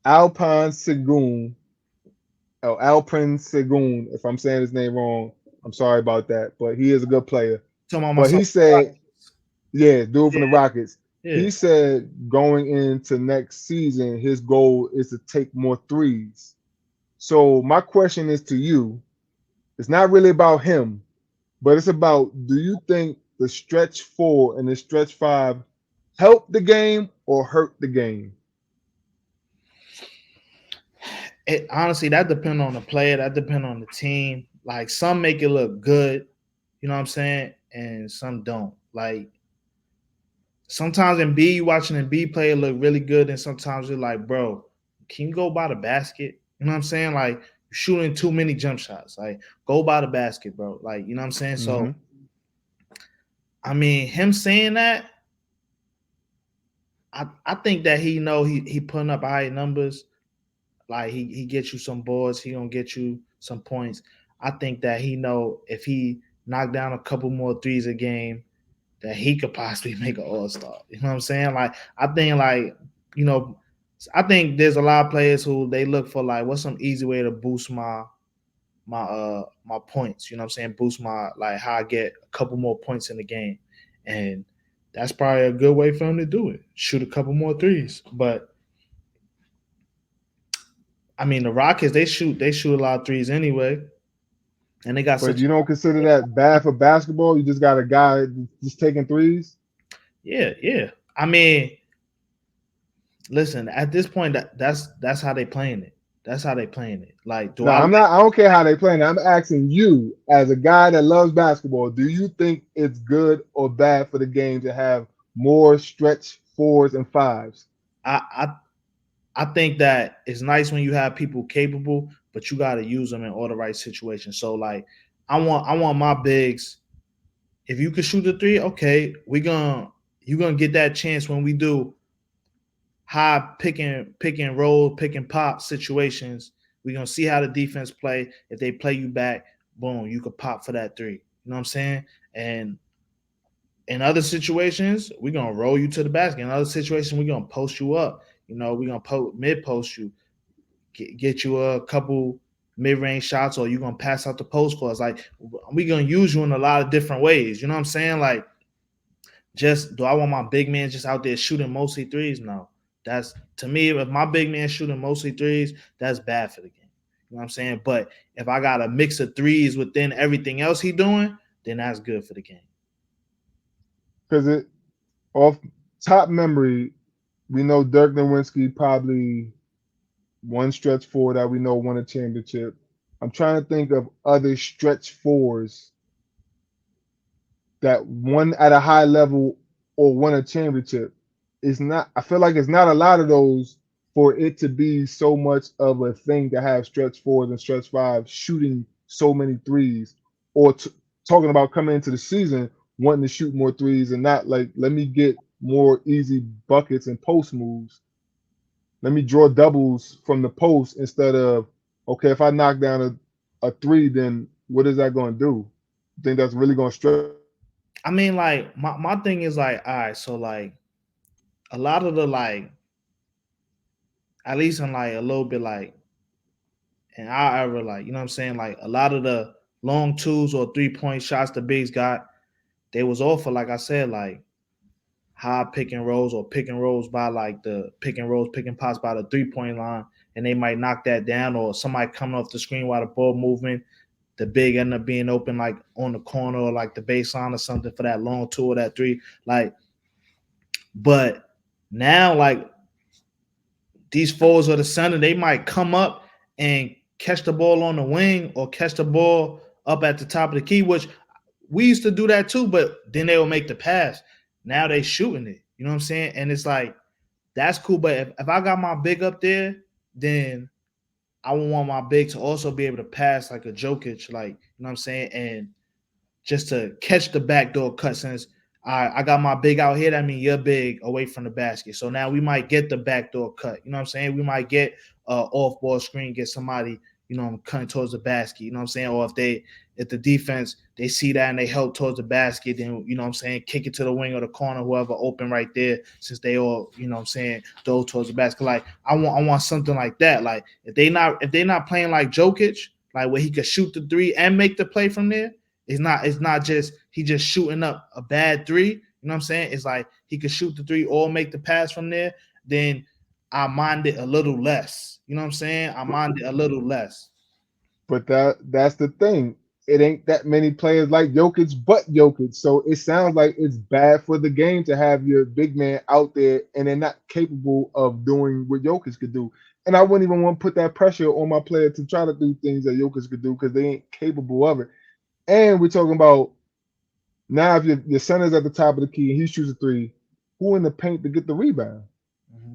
Alpine Segun, Alprin Segun. If I'm saying his name wrong, I'm sorry about that. But he is a good player. Talking about But myself. he said, yeah, dude Yeah, from the Rockets. yeah. He said going into next season, his goal is to take more threes. So my question is to you: it's not really about him, but it's about, do you think the stretch four and the stretch five help the game or hurt the game? It honestly that depends on the player, that depends on the team. Like some make it look good, you know what I'm saying, and some don't. Like sometimes in B, you watching an B player look really good, and sometimes you're like, bro, can you go by the basket? You know what I'm saying? Like you're shooting too many jump shots. Like go by the basket, bro. Like you know what I'm saying. So Mm-hmm. I mean, him saying that, I think that he know he putting up high numbers. Like he gets you some boards, he gonna get you some points. I think that he know if he knock down a couple more threes a game, that he could possibly make an all star. You know what I'm saying? Like I think you know, I think there's a lot of players who they look for like what's some easy way to boost my points. You know what I'm saying? Boost my like how I get a couple more points in the game, and that's probably a good way for him to do it. Shoot a couple more threes, but I mean, the Rockets they shoot a lot of threes anyway, and they got But such you don't consider that bad for basketball? You just got a guy just taking threes? yeah. I mean, listen, at this point that's how they playing it. That's how they playing it. Like, do No, I like? I'm not. I don't care how they playing. I'm asking you, as a guy that loves basketball, do you think it's good or bad for the game to have more stretch fours and fives? I I think that it's nice when you have people capable, but you got to use them in all the right situations. So like, I want my bigs. If you can shoot the three, okay, you gonna get that chance when we do high pick and roll, pick and pop situations. We're gonna see how the defense play. If they play you back, boom, you could pop for that three. You know what I'm saying? And in other situations, we're gonna roll you to the basket. In other situations, we're gonna post you up. You know, we're gonna mid post you, get you a couple mid range shots, or you're gonna pass out the post for us. Like we're gonna use you in a lot of different ways. You know what I'm saying? Like just do I want my big man just out there shooting mostly threes? No. That's to me, if my big man shooting mostly threes, that's bad for the game. You know what I'm saying? But if I got a mix of threes within everything else he doing, then that's good for the game. Because it off top memory, we know Dirk Nowitzki probably one stretch four that we know won a championship. I'm trying to think of other stretch fours that won at a high level or won a championship. It's not. I feel like it's not a lot of those for it to be so much of a thing to have stretch fours and stretch fives shooting so many threes, or talking about coming into the season wanting to shoot more threes and not like, let me get more easy buckets and post moves. Let me draw doubles from the post instead of, okay, if I knock down a three, then what is that going to do? You think that's really going to stretch the game? I mean, like my thing is like, all right, so like a lot of the like, at least in like a little bit like, and I ever like, you know what I'm saying? Like a lot of the long twos or 3 point shots the bigs got, they was all for like I said, like high pick and rolls or pick and rolls by like the pick and rolls, pick and pops by the 3 point line, and they might knock that down, or somebody coming off the screen while the ball moving, the big end up being open like on the corner or like the baseline or something for that long two or that three. Like, but now like these forwards or the center, they might come up and catch the ball on the wing or catch the ball up at the top of the key, which we used to do that too, but then they will make the pass. Now they shooting it. You know what I'm saying? And it's like, that's cool. But if I got my big up there, then I would want my big to also be able to pass like a Jokic, like, you know what I'm saying? And just to catch the backdoor cut since I got my big out here, that means you're big away from the basket. So now we might get the backdoor cut. You know what I'm saying? We might get off ball screen, get somebody cutting towards the basket. You know what I'm saying? Or if the defense they see that and they help towards the basket, then you know what I'm saying, kick it to the wing or the corner, whoever open right there, since they all, you know what I'm saying, those towards the basket. Like I want something like that. Like if they not playing like Jokic, like where he could shoot the three and make the play from there. It's not just he just shooting up a bad three. You know what I'm saying? It's like he could shoot the three or make the pass from there. Then I mind it a little less. You know what I'm saying? I mind it a little less. But that's the thing. It ain't that many players like Jokic, but Jokic. So it sounds like it's bad for the game to have your big man out there and they're not capable of doing what Jokic could do. And I wouldn't even want to put that pressure on my player to try to do things that Jokic could do because they ain't capable of it. And we're talking about now if your center's at the top of the key and he shoots a three, who in the paint to get the rebound? Mm-hmm.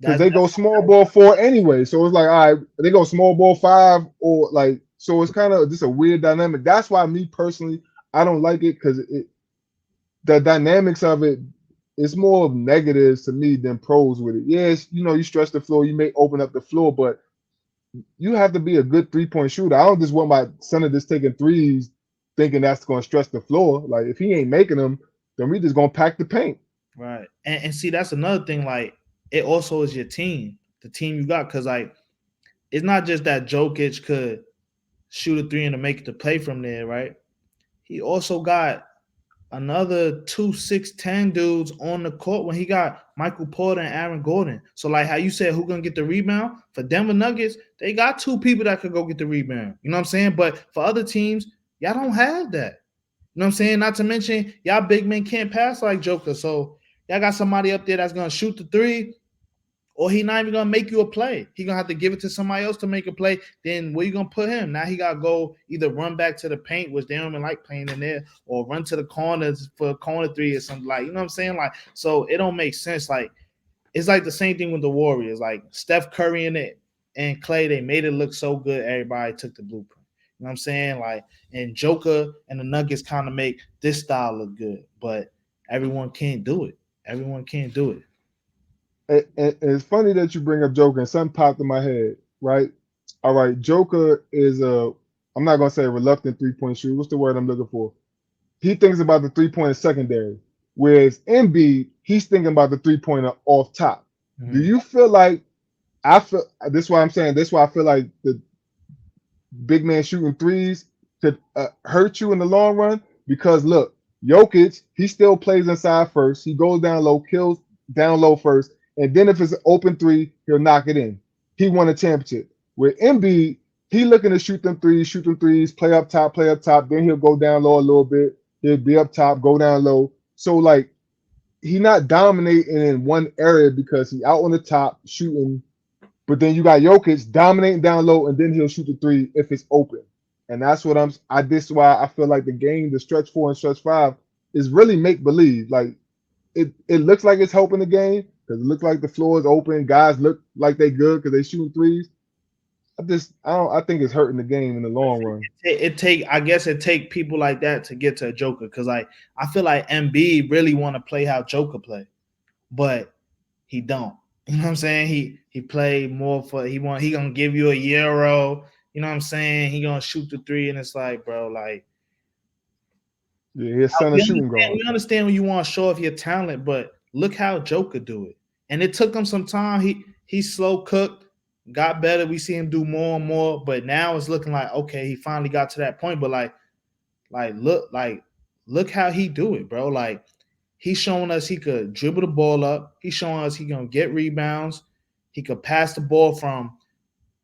Because That's they go small ball four anyway. So it's like, all right, they go small ball five or like, so it's kind of just a weird dynamic. That's why me personally, I don't like it because the dynamics of it is more of negatives to me than pros with it. Yes, you stretch the floor, you may open up the floor, but you have to be a good 3-point shooter. I don't just want my center just taking threes thinking that's going to stretch the floor. Like if he ain't making them, then we just going to pack the paint. right. And see, that's another thing. Like it also is your team, the team you got, because like it's not just that Jokic could shoot a three and to make the play from there, right? He also got another 2 6'10" dudes on the court when he got Michael Porter and Aaron Gordon. So like how you said, who gonna get the rebound for Denver Nuggets? They got two people that could go get the rebound. You know what I'm saying? But for other teams, y'all don't have that. You know what I'm saying? Not to mention, y'all big men can't pass like Joker. So y'all got somebody up there that's gonna shoot the three, or he not even gonna make you a play. He gonna have to give it to somebody else to make a play. Then where you gonna put him? Now he gotta go either run back to the paint, which they don't even like playing in there, or run to the corners for a corner three or something, like, you know what I'm saying? Like, so it don't make sense. Like it's like the same thing with the Warriors. Like Steph Curry and Clay, they made it look so good. Everybody took the blueprint. You know what I'm saying? Like, and Joker and the Nuggets kind of make this style look good, but everyone can't do it. Everyone can't do it. And it's funny that you bring up Joker and something popped in my head, right? All right, Joker is I'm not gonna say a reluctant 3-point shooter. What's the word I'm looking for? He thinks about the 3-pointer secondary, whereas Embiid, he's thinking about the 3-pointer off top. Do Mm-hmm. you feel like I feel this is why I'm saying this is why I feel like the big man shooting threes could hurt you in the long run? Because look, Jokic, he still plays inside first. He goes down low, kills down low first, and then if it's an open three, he'll knock it in. He won a championship. With Embiid, he looking to shoot them threes, play up top. Then he'll go down low a little bit. He'll be up top, go down low. So like he not dominating in one area because he out on the top shooting, but then you got Jokic dominating down low, and then he'll shoot the three if it's open. And that's what this is why I feel like the game, the stretch four and stretch five, is really make believe. Like it looks like it's helping the game because it looks like the floor is open. Guys look like they good because they shooting threes. I think it's hurting the game in the long run. I guess it take people like that to get to a Joker, because like I feel like MB really want to play how Joker play, but he don't. You know what I'm saying? He played more for he gonna give you a euro. You know what I'm saying? He gonna shoot the three, and it's like, bro, like Yeah, his son is shooting guard. we understand when you want to show off your talent, but look how Joker do it. And it took him some time. He slow cooked, got better. We see him do more and more, but now it's looking like, okay, he finally got to that point. But look how he do it, bro. Like he's showing us he could dribble the ball up. He's showing us he gonna get rebounds. He could pass the ball from,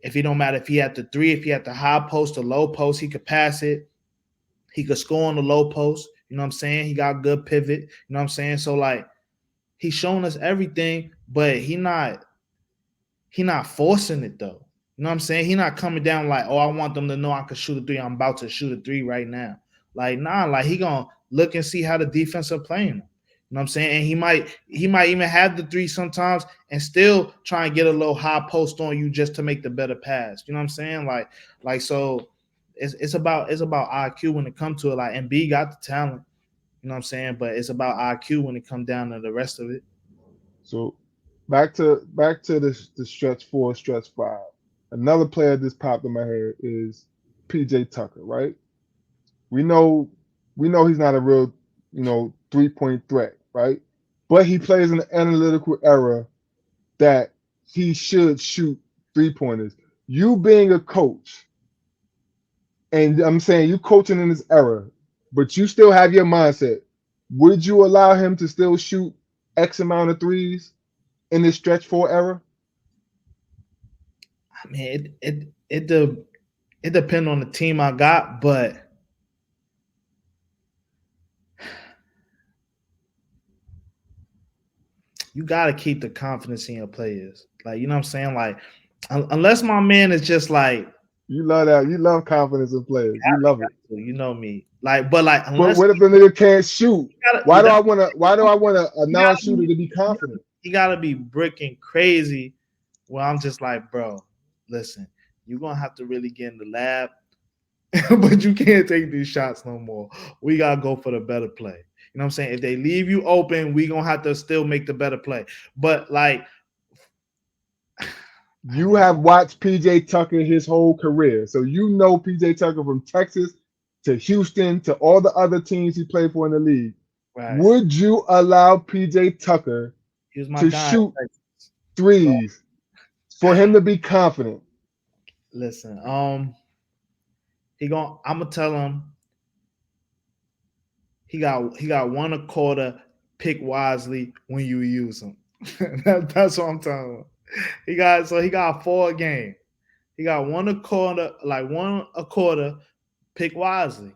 if it don't matter if he had the three, if he had the high post or low post, he could pass it. He could score on the low post. You know what I'm saying? He got good pivot. You know what I'm saying? So like he's showing us everything, but he not forcing it though. You know what I'm saying? He not coming down like, oh, I want them to know I can shoot a three. I'm about to shoot a three right now. Like, nah, like he gonna look and see how the defense are playing him. You know what I'm saying? And he might even have the three sometimes and still try and get a little high post on you just to make the better pass. You know what I'm saying? Like so it's about IQ when it comes to it. Like MB got the talent, you know what I'm saying? But it's about IQ when it comes down to the rest of it. So back to the stretch four, stretch five. Another player that's popped in my head is PJ Tucker, right? We know we know he's not a real, 3-point threat, right? But he plays in an analytical era that he should shoot 3-pointers. You being a coach, and I'm saying you coaching in this era, but you still have your mindset. Would you allow him to still shoot X amount of threes in this stretch four era? I mean, it depends on the team I got, but you got to keep the confidence in your players. Like, you know what I'm saying? Like, unless my man is just like, You love that. You love confidence in players. You love it. you know me. Like, but like, But unless what if the nigga can't shoot? Why do that, I want to? Why do I want a you gotta non-shooter to be confident? you gotta be bricking crazy. Well, I'm just like, bro, listen, you're gonna have to really get in the lab, but you can't take these shots no more. We gotta go for the better play. You know what I'm saying? If they leave you open, we gonna have to still make the better play. But like, You have watched PJ Tucker his whole career, so you know PJ Tucker from Texas to Houston to all the other teams he played for in the league. right, Would you allow PJ Tucker he was my to guy. shoot So, threes for him to be confident? listen, I'm gonna tell him he got 1 1/4. Pick wisely when you use him. That's what I'm telling him. He got 4 a game. He got 1 1/4, like 1 1/4. Pick wisely.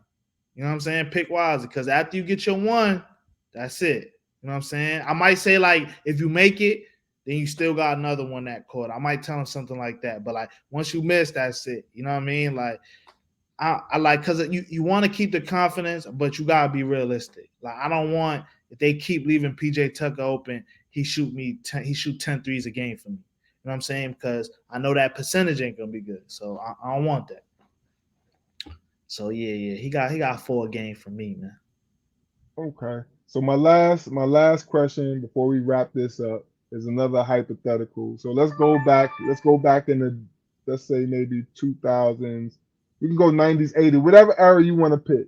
You know what I'm saying? Pick wisely, because after you get your one, that's it. You know what I'm saying? I might say, like, if you make it, then you still got another one that quarter. I might tell him something like that. But like, once you miss, that's it. You know what I mean? Like, I like, because you want to keep the confidence, but you gotta be realistic. Like, I don't want, if they keep leaving PJ Tucker open, he shoot 10 threes a game for me. You know what I'm saying? Because I know that percentage ain't gonna be good. So I don't want that. So yeah, he got 4 a game for me, man. Okay. So my last question before we wrap this up is another hypothetical. So let's go back. Let's go back in the, let's say maybe 2000s. We can go 90s, 80s, whatever era you want to pick.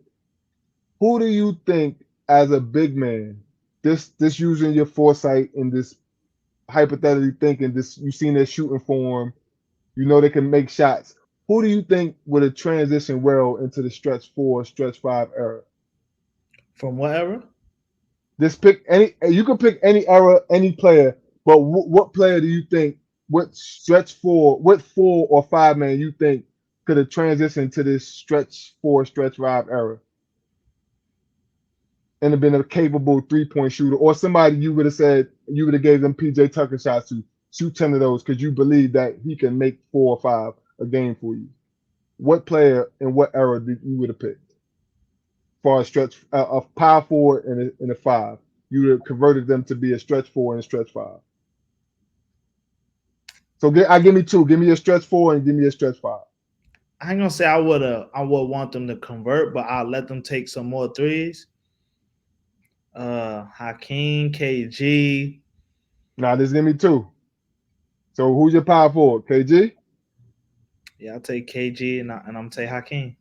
Who do you think as a big man, this using your foresight and this hypothetically thinking, this you've seen their shooting form, you know they can make shots. Who do you think would have transitioned well into the stretch four, stretch five era? From whatever. Just pick any. You can pick any era, any player. But what player do you think? What stretch four? What 4 or 5 man you think could have transitioned to this stretch four, stretch five era and have been a capable 3-point shooter, or somebody you would have said you would have gave them PJ Tucker shots to shoot 10 of those because you believe that he can make 4 or 5 a game for you. What player and what era did you would have picked? For a stretch, a power forward and a five, you would have converted them to be a stretch four and a stretch five. So give me two. Give me a stretch four and give me a stretch five. I ain't gonna say I would want them to convert, but I'll let them take some more threes. Hakeem, KG. Now just give me two. So who's your power forward? KG? Yeah, I'll take KG and I'm gonna take Hakeem.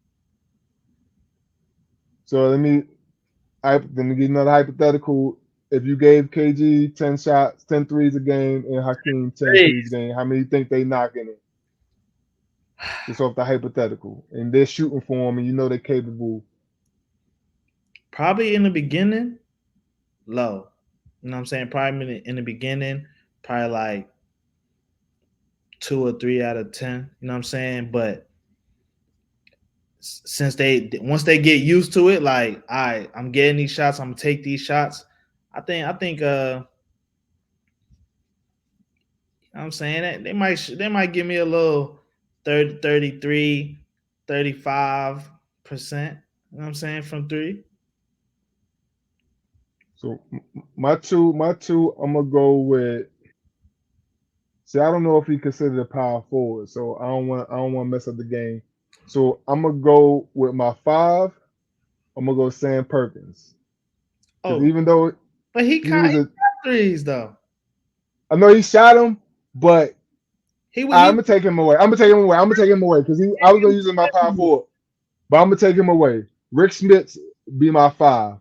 So let me give you another hypothetical. If you gave KG 10 shots, 10 threes a game, and Hakeem 10 threes a game, how many think they knocking it? Just off the hypothetical. And they're shooting for them, and you know they're capable. Probably in the beginning, low. You know what I'm saying? Probably in the beginning, probably like 2 or 3 out of 10. You know what I'm saying? But since once they get used to it, like, all right, I'm getting these shots, I'm gonna take these shots. I think you know what I'm saying, that they might give me a little 30, 33, 35%. You know what I'm saying, from three. So my two, I'm gonna go with. See, I don't know if he considered a power forward, so I don't want to mess up the game. So I'm gonna go with my five. I'm gonna go Sam Perkins because Oh, even though but he he was got a, threes though. I know he shot him, but He would. I'm gonna take him away. I'm gonna take him away because I was gonna use him in my power forward, but I'm gonna take him away. Rick Smith be my 5.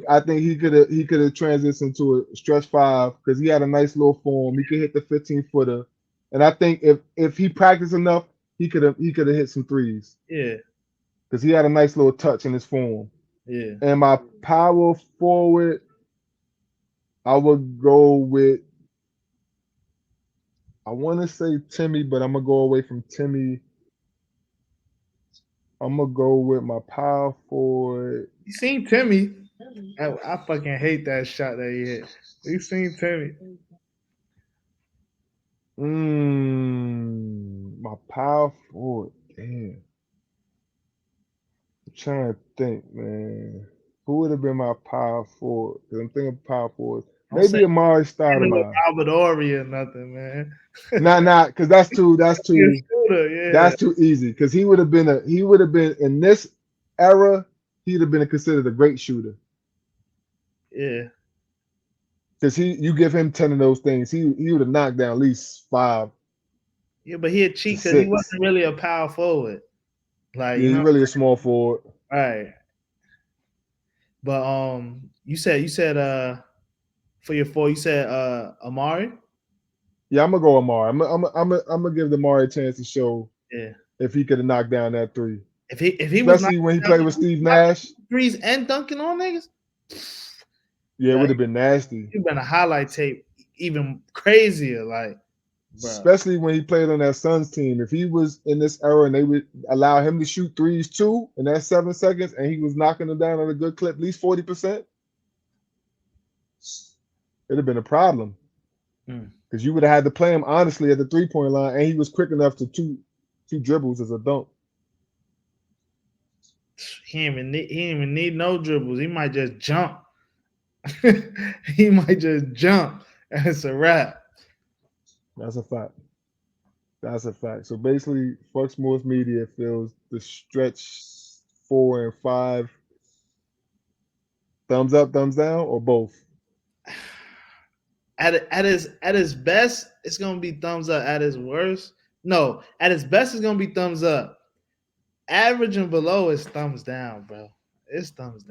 I think he could have transitioned to a stretch 5 because he had a nice little form. He could hit the 15-footer, and I think if he practiced enough, he could have hit some threes. Yeah. Because he had a nice little touch in his form. Yeah. And my power forward, I would go with. I want to say Timmy, but I'm gonna go away from Timmy. I'm gonna go with my power forward. You seen Timmy? I fucking hate that shot that he hit. You seen Timmy? My power forward. Damn. I'm trying to think, man. Who would have been my power forward? Because I'm thinking power forward. Maybe Amari Stoudemire. Albert Ori or nothing, man. Nah, because that's too yeah. That's too easy. Because he would have been in this era, he'd have been considered a great shooter. Yeah. Because you give him 10 of those things, he would have knocked down at least 5. Yeah, but he'd cheat because he wasn't really a power forward. Like, yeah, he's really a small forward. Right. But you said for your 4, you said Amari? Yeah, I'm gonna go Amari. I'm gonna give Amari a chance to show if he could have knocked down that 3. If he especially when he played with Steve Nash. Threes and dunking on niggas. Yeah, it would have been nasty. You've been a highlight tape even crazier, like. Bro. Especially when he played on that Suns team. If he was in this era and they would allow him to shoot threes too in that 7 seconds and he was knocking them down at a good clip, at least 40%, it'd have been a problem. Because you would have had to play him honestly at the 3-point line, and he was quick enough to two dribbles as a dunk. He didn't even need no dribbles. He might just jump. He might just jump, and it's a wrap. That's a fact. That's a fact. So basically, Fox Sports Media feels the stretch 4 and 5. Thumbs up, thumbs down, or both? At his best, it's gonna be thumbs up. At his worst, no. At his best, it's gonna be thumbs up. Average and below is thumbs down, bro. It's thumbs down.